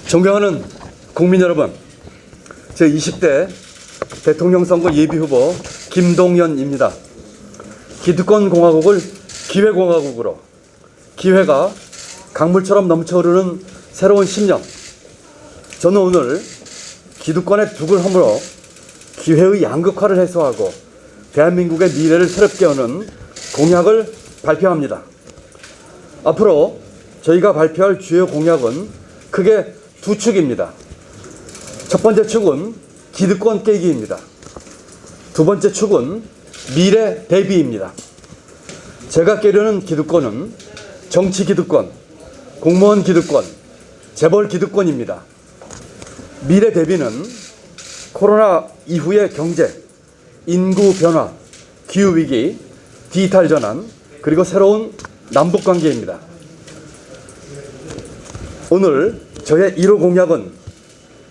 존경하는 국민 여러분, 제20대 대통령 선거 예비후보 김동연입니다. 기득권 공화국을 기회공화국으로, 기회가 강물처럼 넘쳐흐르는 새로운 10년, 저는 오늘 기득권의 둑을 허물어 기회의 양극화를 해소하고 대한민국의 미래를 새롭게 여는 공약을 발표합니다. 앞으로 저희가 발표할 주요 공약은 크게 두 축입니다. 첫 번째 축은 기득권 깨기입니다. 두 번째 축은 미래 대비입니다. 제가 깨려는 기득권은 정치 기득권, 공무원 기득권, 재벌 기득권입니다. 미래 대비는 코로나 이후의 경제, 인구 변화, 기후위기, 디지털 전환, 그리고 새로운 남북관계입니다. 오늘 저의 1호 공약은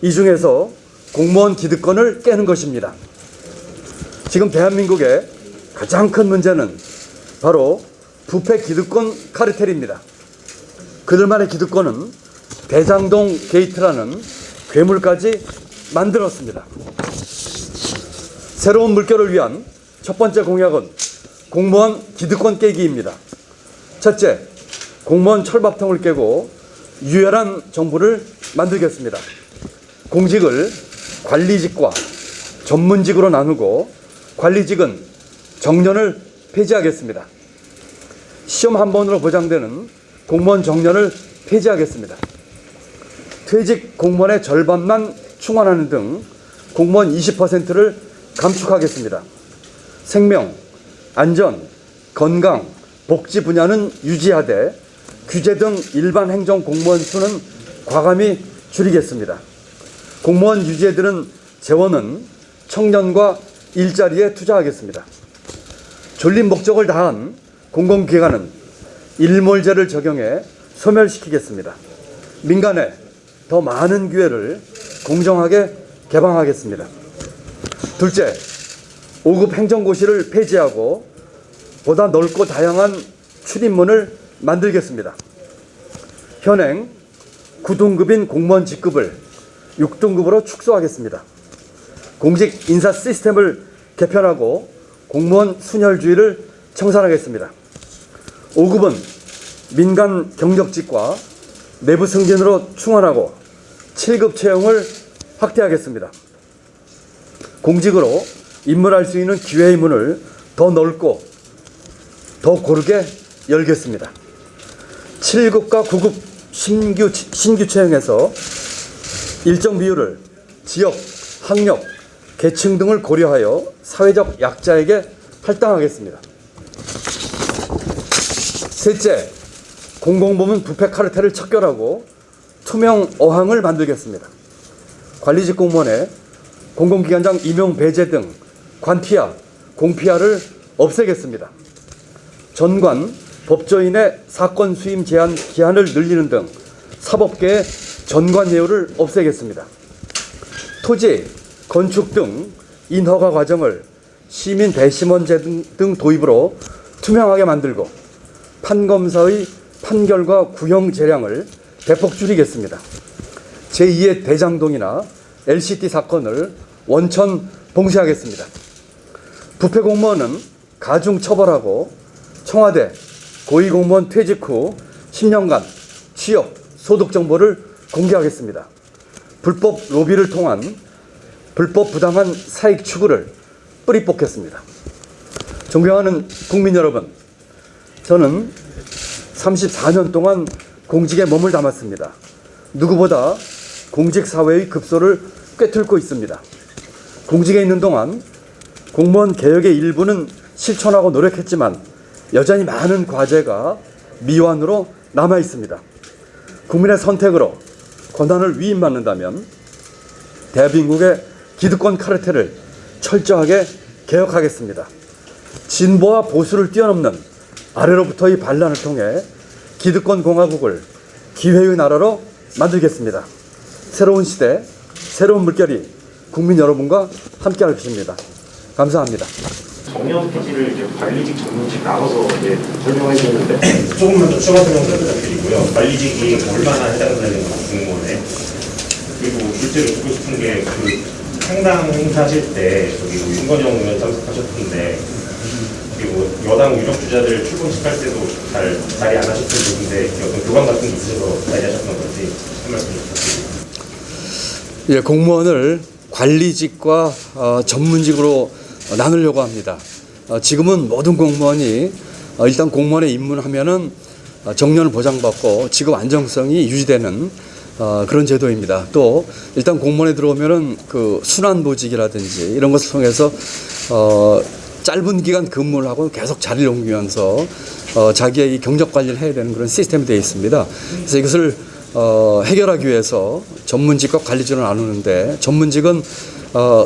이 중에서 공무원 기득권을 깨는 것입니다. 지금 대한민국의 가장 큰 문제는 바로 부패 기득권 카르텔입니다. 그들만의 기득권은 대장동 게이트라는 괴물까지 만들었습니다. 새로운 물결을 위한 첫 번째 공약은 공무원 기득권 깨기입니다. 첫째, 공무원 철밥통을 깨고 유연한 정부를 만들겠습니다. 공직을 관리직과 전문직으로 나누고 관리직은 정년을 폐지하겠습니다. 시험 한 번으로 보장되는 공무원 정년을 폐지하겠습니다. 퇴직 공무원의 절반만 충원하는 등 공무원 20%를 감축하겠습니다. 생명, 안전, 건강, 복지 분야는 유지하되 규제 등 일반 행정 공무원 수는 과감히 줄이겠습니다. 공무원 유지에 드는 재원은 청년과 일자리에 투자하겠습니다. 졸린 목적을 다한 공공기관은 일몰제를 적용해 소멸시키겠습니다. 민간에 더 많은 기회를 공정하게 개방하겠습니다. 둘째, 5급 행정고시를 폐지하고 보다 넓고 다양한 출입문을 만들겠습니다. 현행 9등급인 공무원 직급을 6등급으로 축소하겠습니다. 공직 인사 시스템을 개편하고 공무원 순혈주의를 청산하겠습니다. 5급은 민간 경력직과 내부 승진으로 충원하고 7급 채용을 확대하겠습니다. 공직으로 입문할 수 있는 기회의 문을 더 넓고 더 고르게 열겠습니다. 7급과 9급 신규 채용에서 일정 비율을 지역, 학력, 계층 등을 고려하여 사회적 약자에게 할당하겠습니다. 셋째, 공공부문 부패 카르텔을 척결하고 투명 어항을 만들겠습니다. 관리직 공무원의 공공기관장 임용 배제 등 관피아, 공피아를 없애겠습니다. 전관, 법조인의 사건 수임 제한 기한을 늘리는 등 사법계의 전관 예우를 없애겠습니다. 토지, 건축 등 인허가 과정을 시민 배심원제 등 도입으로 투명하게 만들고 판검사의 판결과 구형 재량을 대폭 줄이겠습니다. 제2의 대장동이나 LCT 사건을 원천 봉쇄하겠습니다. 부패 공무원은 가중 처벌하고 청와대 고위공무원 퇴직 후 10년간 취업, 소득 정보를 공개하겠습니다. 불법 로비를 통한 불법 부당한 사익 추구를 뿌리 뽑겠습니다. 존경하는 국민 여러분, 저는 34년 동안 공직에 몸을 담았습니다. 누구보다 공직사회의 급소를 꿰뚫고 있습니다. 공직에 있는 동안 공무원 개혁의 일부는 실천하고 노력했지만 여전히 많은 과제가 미완으로 남아 있습니다. 국민의 선택으로 권한을 위임받는다면 대한민국의 기득권 카르텔을 철저하게 개혁하겠습니다. 진보와 보수를 뛰어넘는 아래로부터의 반란을 통해 기득권 공화국을 기회의 나라로 만들겠습니다. 새로운 시대, 새로운 물결이 국민 여러분과 함께할 것입니다. 감사합니다. 정년 폐지를 이제 관리직, 전문직 나눠서 이제 설명해 주셨는데 조금만 더 추가 설명 부탁드리고요. 관리직이 얼마나 해당되는 건지 공무원에 그리고 실제로 듣고 싶은 게 그 창당 행사하실 때 저기 뭐 윤건영 의원 참석하셨던데 그리고 여당 유력 주자들 출근식할 때도 잘 자리 안 하셨던 분인데 어떤 교감 같은 게 있으셔서 자리하셨던 건지 한 말씀 부탁드립니다. 예, 공무원을 관리직과 전문직으로 나누려고 합니다. 지금은 모든 공무원이 일단 공무원에 입문하면은 정년을 보장받고 직업 안정성이 유지되는 그런 제도입니다. 또 일단 공무원에 들어오면은 그 순환보직이라든지 이런 것을 통해서 짧은 기간 근무를 하고 계속 자리를 옮기면서 자기의 이 경력 관리를 해야 되는 그런 시스템이 되어 있습니다. 그래서 이것을 해결하기 위해서 전문직과 관리직을 나누는데 전문직은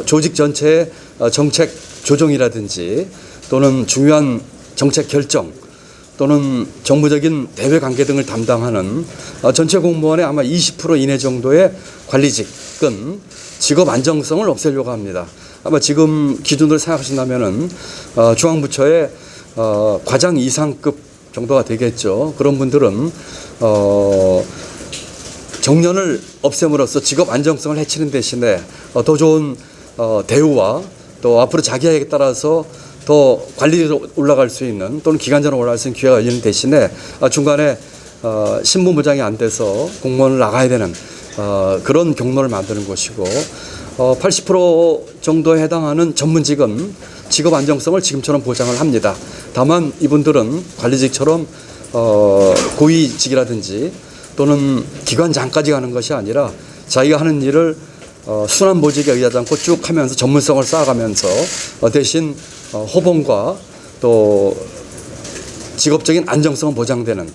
조직 전체의 정책 조정이라든지 또는 중요한 정책 결정 또는 정부적인 대외 관계 등을 담당하는 전체 공무원의 아마 20% 이내 정도의 관리직은 직업 안정성을 없애려고 합니다. 아마 지금 기준으로 생각하신다면은 중앙부처의 과장 이상급 정도가 되겠죠. 그런 분들은 정년을 없앰으로써 직업 안정성을 해치는 대신에 더 좋은 대우와 또 앞으로 자기에게 따라서 더 관리로 올라갈 수 있는 또는 기관장으로 올라갈 수 있는 기회가 열리는 대신에 중간에 신분보장이 안 돼서 공무원을 나가야 되는 그런 경로를 만드는 것이고 80% 정도에 해당하는 전문직은 직업 안정성을 지금처럼 보장을 합니다. 다만 이분들은 관리직처럼 고위직이라든지 또는 기관장까지 가는 것이 아니라 자기가 하는 일을 순환보직에 의하지 않고 쭉 하면서 전문성을 쌓아가면서 대신 호봉과 또 직업적인 안정성은 보장되는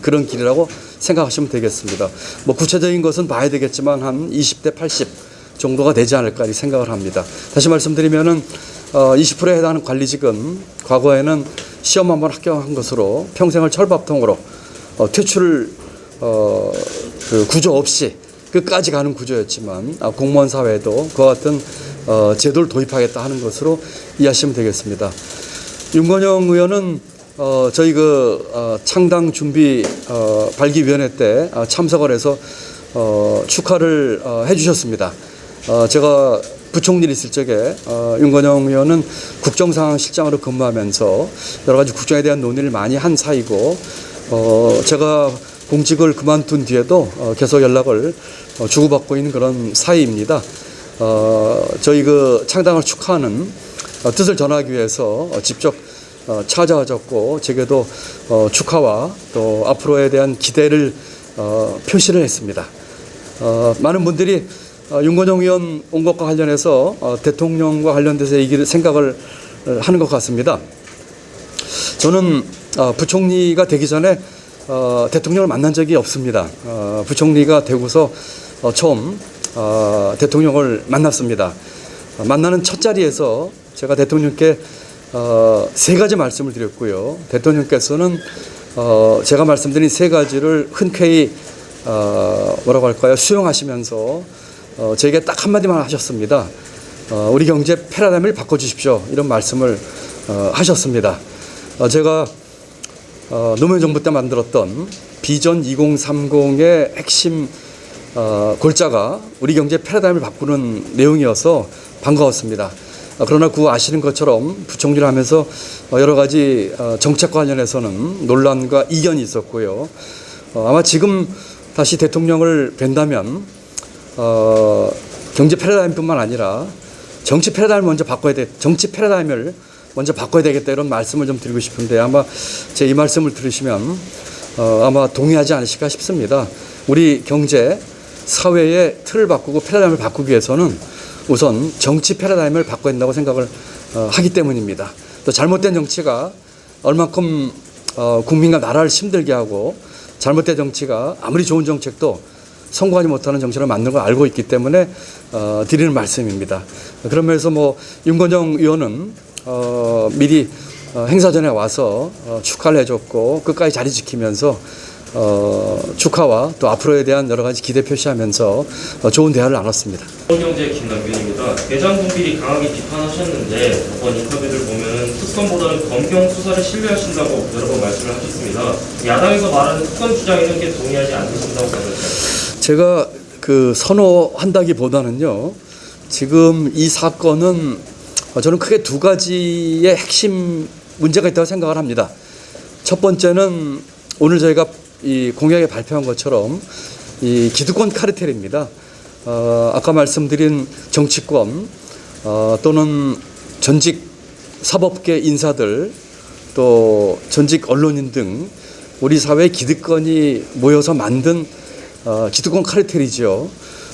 그런 길이라고 생각하시면 되겠습니다. 뭐 구체적인 것은 봐야 되겠지만 한 20대 80 정도가 되지 않을까 이 생각을 합니다. 다시 말씀드리면은 20%에 해당하는 관리직은 과거에는 시험 한번 합격한 것으로 평생을 철밥통으로 퇴출을 그 구조 없이 끝까지 가는 구조였지만 공무원 사회도 그와 같은 제도를 도입하겠다 하는 것으로 이해하시면 되겠습니다. 윤건영 의원은 저희 창당 준비 발기위원회 때 참석을 해서 축하를 해주셨습니다. 제가 부총리 있을 적에 윤건영 의원은 국정상황실장으로 근무하면서 여러 가지 국정에 대한 논의를 많이 한 사이고 제가 공직을 그만둔 뒤에도 계속 연락을 주고받고 있는 그런 사이입니다. 저희 창당을 축하하는 뜻을 전하기 위해서 직접 찾아와줬고 제게도 축하와 또 앞으로에 대한 기대를 표시를 했습니다. 많은 분들이 윤건영 의원 온 것과 관련해서 대통령과 관련돼서 얘기를 생각을 하는 것 같습니다. 저는 부총리가 되기 전에 대통령을 만난 적이 없습니다. 부총리가 되고서 처음 대통령을 만났습니다. 만나는 첫 자리에서 제가 대통령께 세 가지 말씀을 드렸고요. 대통령께서는 제가 말씀드린 세 가지를 흔쾌히 뭐라고 할까요? 수용하시면서 저에게 딱 한마디만 하셨습니다. 우리 경제 패러다임을 바꿔주십시오. 이런 말씀을 하셨습니다. 제가 노무현 정부 때 만들었던 비전 2030의 핵심 골자가 우리 경제 패러다임을 바꾸는 내용이어서 반가웠습니다. 그러나 아시는 것처럼 부총리를 하면서 여러 가지 정책과 관련해서는 논란과 이견이 있었고요. 아마 지금 다시 대통령을 뵌다면 경제 패러다임뿐만 아니라 정치 패러다임을 먼저 바꿔야 돼. 정치 패러다임을 먼저 바꿔야 되겠다 이런 말씀을 좀 드리고 싶은데 아마 제 이 말씀을 들으시면 아마 동의하지 않으실까 싶습니다. 우리 경제 사회의 틀을 바꾸고 패러다임을 바꾸기 위해서는 우선 정치 패러다임을 바꿔야 된다고 생각을 하기 때문입니다. 또 잘못된 정치가 얼만큼 국민과 나라를 힘들게 하고 잘못된 정치가 아무리 좋은 정책도 성공하지 못하는 정치를 만드는 걸 알고 있기 때문에 드리는 말씀입니다. 그런 면에서 윤건영 의원은 미리 행사 전에 와서 축하를 해줬고 끝까지 자리 지키면서 축하와 또 앞으로에 대한 여러 가지 기대 표시하면서 좋은 대화를 나눴습니다. 경제 김남균입니다. 대장동비리 강하게 비판하셨는데 이번 인터뷰를 보면 특검보다는 검경 수사를 신뢰하신다고 여러 번 말씀을 하셨습니다. 야당에서 말하는 특검 주장에는 동의하지 않으신다고 말했습니다. 제가 그 선호한다기보다는요. 지금 이 사건은 저는 크게 두 가지의 핵심 문제가 있다고 생각을 합니다. 첫 번째는 오늘 저희가 이 공약에 발표한 것처럼 이 기득권 카르텔입니다. 아까 말씀드린 정치권 또는 전직 사법계 인사들 또 전직 언론인 등 우리 사회 기득권이 모여서 만든 기득권 카르텔이죠.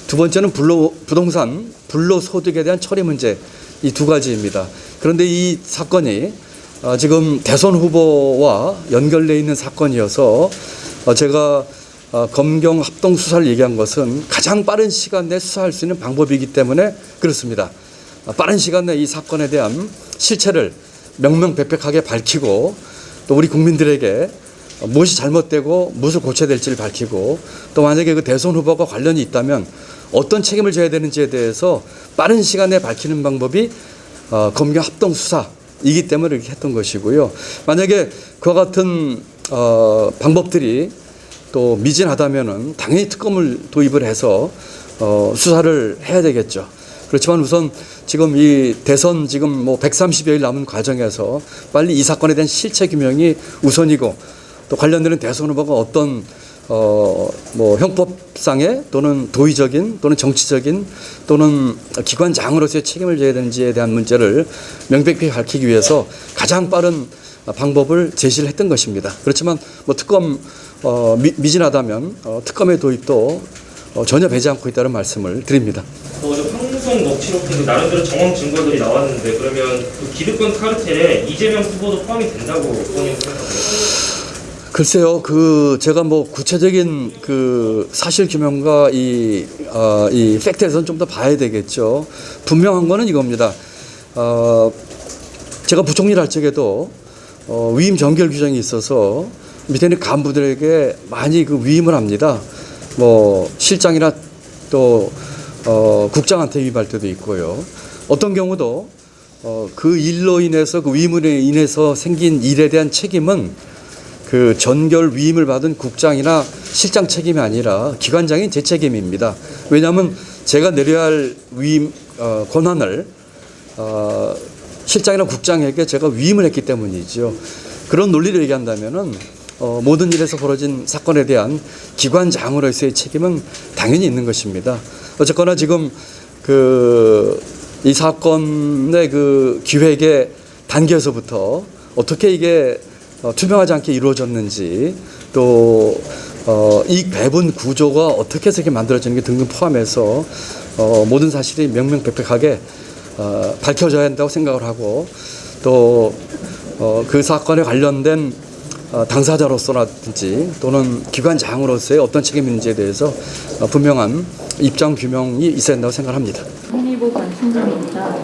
두 번째는 부동산 불로소득에 대한 처리 문제, 이 두 가지입니다. 그런데 이 사건이 지금 대선 후보와 연결되어 있는 사건이어서 제가 검경 합동 수사를 얘기한 것은 가장 빠른 시간 내에 수사할 수 있는 방법이기 때문에 그렇습니다. 빠른 시간 내에 이 사건에 대한 실체를 명명백백하게 밝히고 또 우리 국민들에게 무엇이 잘못되고 무엇을 고쳐야 될지를 밝히고 또 만약에 그 대선 후보가 관련이 있다면 어떤 책임을 져야 되는지에 대해서 빠른 시간에 밝히는 방법이 검경 합동 수사이기 때문에 이렇게 했던 것이고요. 만약에 그와 같은 방법들이 또 미진하다면은 당연히 특검을 도입을 해서 수사를 해야 되겠죠. 그렇지만 우선 지금 이 대선 지금 뭐 130여일 남은 과정에서 빨리 이 사건에 대한 실체 규명이 우선이고 또 관련되는 대선 후보가 어떤 뭐 형법상의 또는 도의적인 또는 정치적인 또는 기관장으로서의 책임을 져야 되는지에 대한 문제를 명백히 밝히기 위해서 가장 빠른 방법을 제시를 했던 것입니다. 그렇지만 뭐 특검 미진하다면 특검의 도입도 전혀 배제 않고 있다는 말씀을 드립니다. 황무성 녹취록 나름대로 정황 증거들이 나왔는데 그러면 그 기득권 카르텔에 이재명 후보도 포함이 된다고 본인은 생각하세요? 글쎄요, 제가 뭐 구체적인 그 사실 규명과 이 팩트에서는 좀 더 봐야 되겠죠. 분명한 거는 이겁니다. 제가 부총리를 할 적에도 위임 정결 규정이 있어서 밑에 있는 간부들에게 많이 그 위임을 합니다. 뭐 실장이나 또 국장한테 위임할 때도 있고요. 어떤 경우도 그 일로 인해서 그 위임으로 인해서 생긴 일에 대한 책임은 그 전결 위임을 받은 국장이나 실장 책임이 아니라 기관장인 제 책임입니다. 왜냐하면 제가 내려야 할 위임 권한을 실장이나 국장에게 제가 위임을 했기 때문이죠. 그런 논리를 얘기한다면은 모든 일에서 벌어진 사건에 대한 기관장으로서의 책임은 당연히 있는 것입니다. 어쨌거나 지금 이 사건의 그 기획의 단계에서부터 어떻게 이게 투명하지 않게 이루어졌는지 또 이익 배분 구조가 어떻게 해서 이렇게 만들어지는 게 등등 포함해서 모든 사실이 명명백백하게 밝혀져야 한다고 생각을 하고 또 그 사건에 관련된 당사자로서라든지 또는 기관장으로서의 어떤 책임이 있는지에 대해서 분명한 입장 규명이 있어야 한다고 생각합니다. 국립보 관심사입니다.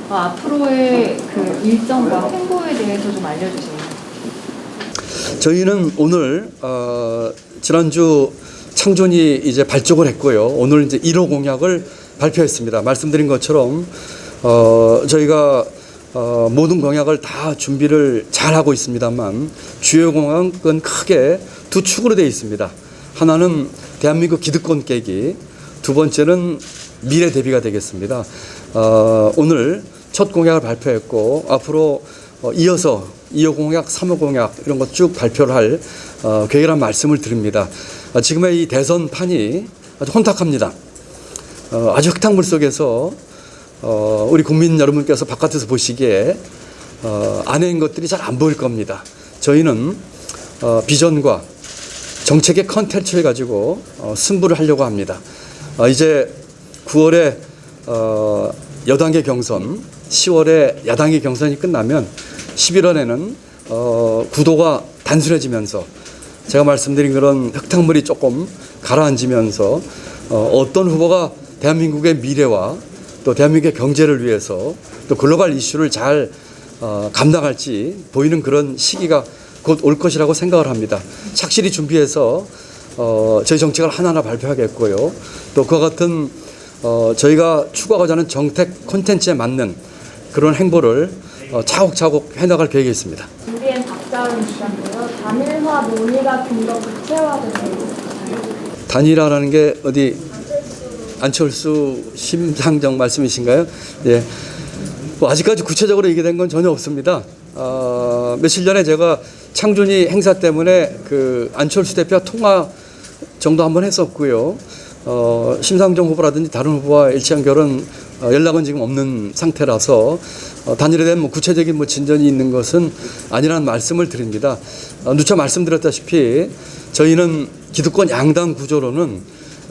앞으로의 그 일정과 행보에 대해서 좀 알려주세요. 저희는 오늘 지난주 창준이 이제 발족을 했고요. 오늘 이제 1호 공약을 발표했습니다. 말씀드린 것처럼 저희가 모든 공약을 다 준비를 잘 하고 있습니다만 주요 공약은 크게 두 축으로 되어 있습니다. 하나는 대한민국 기득권 깨기, 두 번째는 미래 대비가 되겠습니다. 오늘 첫 공약을 발표했고 앞으로 이어서 2호 공약, 3호 공약 이런 것 쭉 발표를 할 계획이라는 말씀을 드립니다. 지금의 이 대선판이 아주 혼탁합니다. 아주 흙탕물 속에서 우리 국민 여러분께서 바깥에서 보시기에 안에 있는 것들이 잘 안 보일 겁니다. 저희는 비전과 정책의 컨텐츠를 가지고 승부를 하려고 합니다. 이제 9월에 여당의 경선, 10월에 야당의 경선이 끝나면 11월에는 구도가 단순해지면서 제가 말씀드린 그런 흙탕물이 조금 가라앉으면서 어떤 후보가 대한민국의 미래와 또 대한민국의 경제를 위해서 또 글로벌 이슈를 잘 감당할지 보이는 그런 시기가 곧 올 것이라고 생각을 합니다. 착실히 준비해서 저희 정책을 하나하나 발표하겠고요. 또 그와 같은 저희가 추구하고자 하는 정책 콘텐츠에 맞는 그런 행보를 차곡차곡 해나갈 계획이 있습니다. MBN 박다운 기자인데요. 단일화 논의가 좀 더 구체화되는 단일화라는 게 어디 안철수 심상정 말씀이신가요? 예. 뭐 아직까지 구체적으로 얘기된 건 전혀 없습니다. 며칠 전에 제가 창준이 행사 때문에 그 안철수 대표와 통화 정도 한번 했었고요. 심상정 후보라든지 다른 후보와 일치한 결은 연락은 지금 없는 상태라서 단일에 대한 뭐 구체적인 뭐 진전이 있는 것은 아니라는 말씀을 드립니다. 누차 말씀드렸다시피 저희는 기득권 양당 구조로는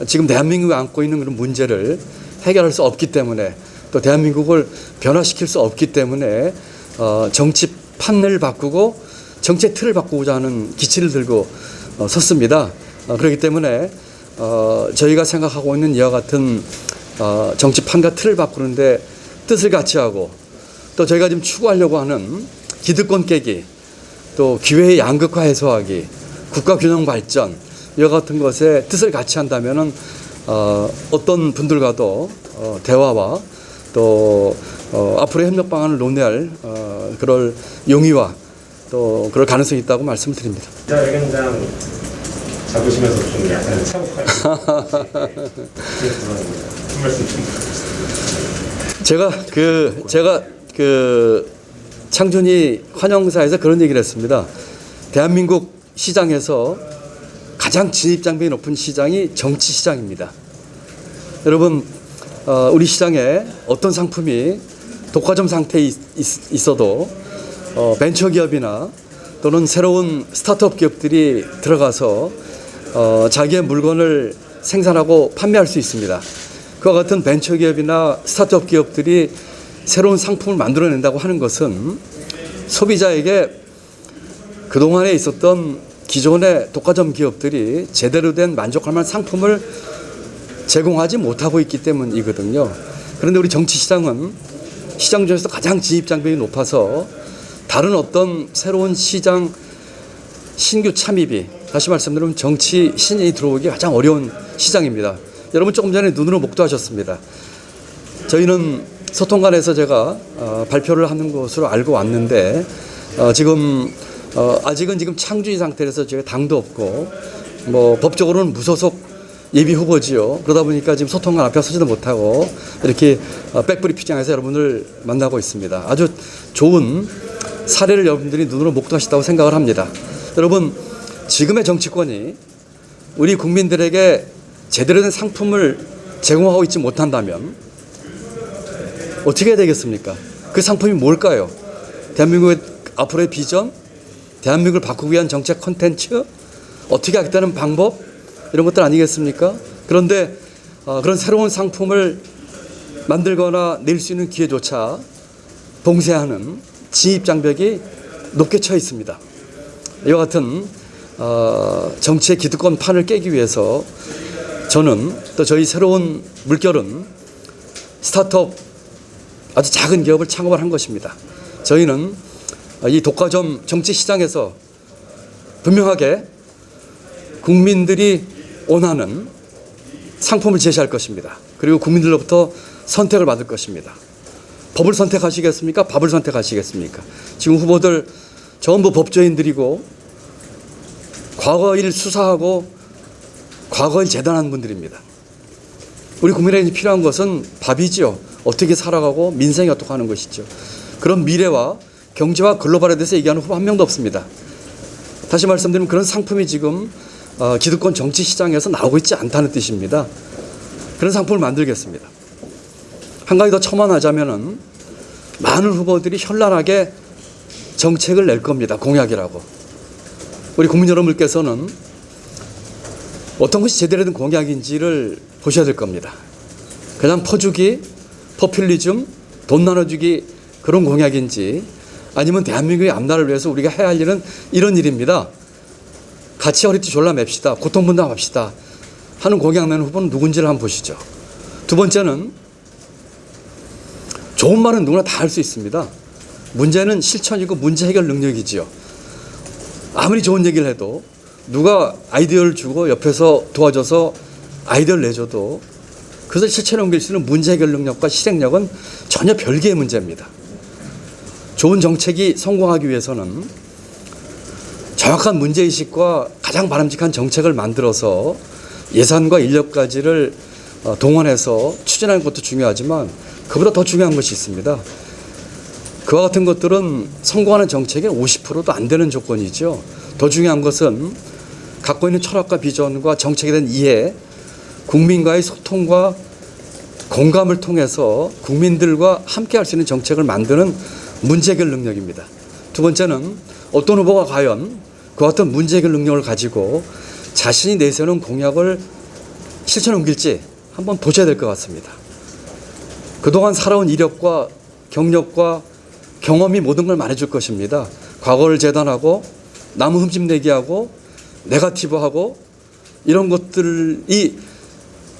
지금 대한민국이 안고 있는 그런 문제를 해결할 수 없기 때문에 또 대한민국을 변화시킬 수 없기 때문에 정치 판을 바꾸고 정치의 틀을 바꾸고자 하는 기치를 들고 섰습니다. 그렇기 때문에 저희가 생각하고 있는 이와 같은 정치판과 틀을 바꾸는데 뜻을 같이 하고 또 저희가 지금 추구하려고 하는 기득권 깨기 또 기회의 양극화 해소하기 국가 균형 발전 이와 같은 것에 뜻을 같이 한다면은 어떤 분들과도 대화와 또 앞으로의 협력 방안을 논의할 그럴 용의와 또 그럴 가능성이 있다고 말씀을 드립니다. 기자회견장 잡으시면서 좀 약간 차국하게 한 말씀 좀 제가 창준이 환영사에서 그런 얘기를 했습니다. 대한민국 시장에서 가장 진입장벽이 높은 시장이 정치 시장입니다. 여러분 우리 시장에 어떤 상품이 독과점 상태에 있어도 벤처기업이나 또는 새로운 스타트업 기업들이 들어가서 자기의 물건을 생산하고 판매할 수 있습니다. 그와 같은 벤처기업이나 스타트업 기업들이 새로운 상품을 만들어낸다고 하는 것은 소비자에게 그동안에 있었던 기존의 독과점 기업들이 제대로 된 만족할 만한 상품을 제공하지 못하고 있기 때문이거든요. 그런데 우리 정치시장은 시장 중에서 가장 진입장벽이 높아서 다른 어떤 새로운 시장 신규 참입이 다시 말씀드리면 정치 신인이 들어오기 가장 어려운 시장입니다. 여러분 조금 전에 눈으로 목도하셨습니다. 저희는 소통관에서 제가 발표를 하는 것으로 알고 왔는데 지금 아직은 지금 창준이 상태라서 제가 당도 없고 뭐 법적으로는 무소속 예비 후보지요. 그러다 보니까 지금 소통관 앞에 서지도 못하고 이렇게 백브리핑장에서 여러분을 만나고 있습니다. 아주 좋은 사례를 여러분들이 눈으로 목도하셨다고 생각을 합니다. 여러분 지금의 정치권이 우리 국민들에게 제대로 된 상품을 제공하고 있지 못한다면 어떻게 해야 되겠습니까? 그 상품이 뭘까요? 대한민국의 앞으로의 비전, 대한민국을 바꾸기 위한 정책 콘텐츠, 어떻게 하겠다는 방법 이런 것들 아니겠습니까? 그런데 그런 새로운 상품을 만들거나 낼 수 있는 기회조차 봉쇄하는 진입장벽이 높게 처해 있습니다. 이와 같은 정치의 기득권 판을 깨기 위해서 저는 또 저희 새로운 물결은 스타트업 아주 작은 기업을 창업을 한 것입니다. 저희는 이 독과점 정치 시장에서 분명하게 국민들이 원하는 상품을 제시할 것입니다. 그리고 국민들로부터 선택을 받을 것입니다. 법을 선택하시겠습니까? 밥을 선택하시겠습니까? 지금 후보들 전부 법조인들이고 과거 일 수사하고 과거 일 재단한 분들입니다. 우리 국민에게 필요한 것은 밥이죠. 어떻게 살아가고 민생이 어떻게 하는 것이죠. 그런 미래와 경제와 글로벌에 대해서 얘기하는 후보 한 명도 없습니다. 다시 말씀드리면 그런 상품이 지금 기득권 정치 시장에서 나오고 있지 않다는 뜻입니다. 그런 상품을 만들겠습니다. 한 가지 더 첨언하자면은 많은 후보들이 현란하게 정책을 낼 겁니다. 공약이라고. 우리 국민 여러분께서는 어떤 것이 제대로 된 공약인지를 보셔야 될 겁니다. 그냥 퍼주기, 포퓰리즘, 돈 나눠주기 그런 공약인지 아니면 대한민국의 앞날을 위해서 우리가 해야 할 일은 이런 일입니다. 같이 허리띠 졸라맵시다. 고통분담합시다. 하는 공약 내는 후보는 누군지를 한번 보시죠. 두 번째는 좋은 말은 누구나 다 할 수 있습니다. 문제는 실천이고 문제 해결 능력이지요. 아무리 좋은 얘기를 해도 누가 아이디어를 주고 옆에서 도와줘서 아이디어를 내줘도 그것을 실천에 옮길 수 있는 문제 해결 능력과 실행력은 전혀 별개의 문제입니다. 좋은 정책이 성공하기 위해서는 정확한 문제의식과 가장 바람직한 정책을 만들어서 예산과 인력까지를 동원해서 추진하는 것도 중요하지만 그보다 더 중요한 것이 있습니다. 그와 같은 것들은 성공하는 정책의 50%도 안 되는 조건이죠. 더 중요한 것은 갖고 있는 철학과 비전과 정책에 대한 이해, 국민과의 소통과 공감을 통해서 국민들과 함께 할 수 있는 정책을 만드는 문제 해결 능력입니다. 두 번째는 어떤 후보가 과연 그와 같은 문제 해결 능력을 가지고 자신이 내세우는 공약을 실천에 옮길지 한번 보셔야 될 것 같습니다. 그동안 살아온 이력과 경력과 경험이 모든 걸 말해줄 것입니다. 과거를 재단하고 나무 흠집내기하고 네거티브하고 이런 것들이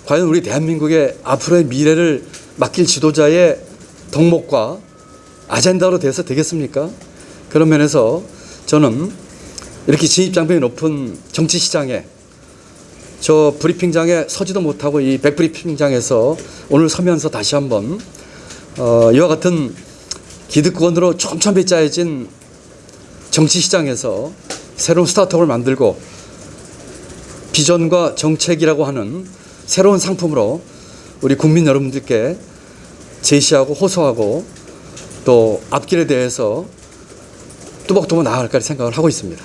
과연 우리 대한민국의 앞으로의 미래를 맡길 지도자의 덕목과 아젠다로 돼서 되겠습니까? 그런 면에서 저는 이렇게 진입장벽이 높은 정치시장에 저 브리핑장에 서지도 못하고 이 백브리핑장에서 오늘 서면서 다시 한번 이와 같은 기득권으로 촘촘히 짜여진 정치시장에서 새로운 스타트업을 만들고 비전과 정책이라고 하는 새로운 상품으로 우리 국민 여러분들께 제시하고 호소하고 또 앞길에 대해서 뚜벅뚜벅 나아갈까 생각을 하고 있습니다.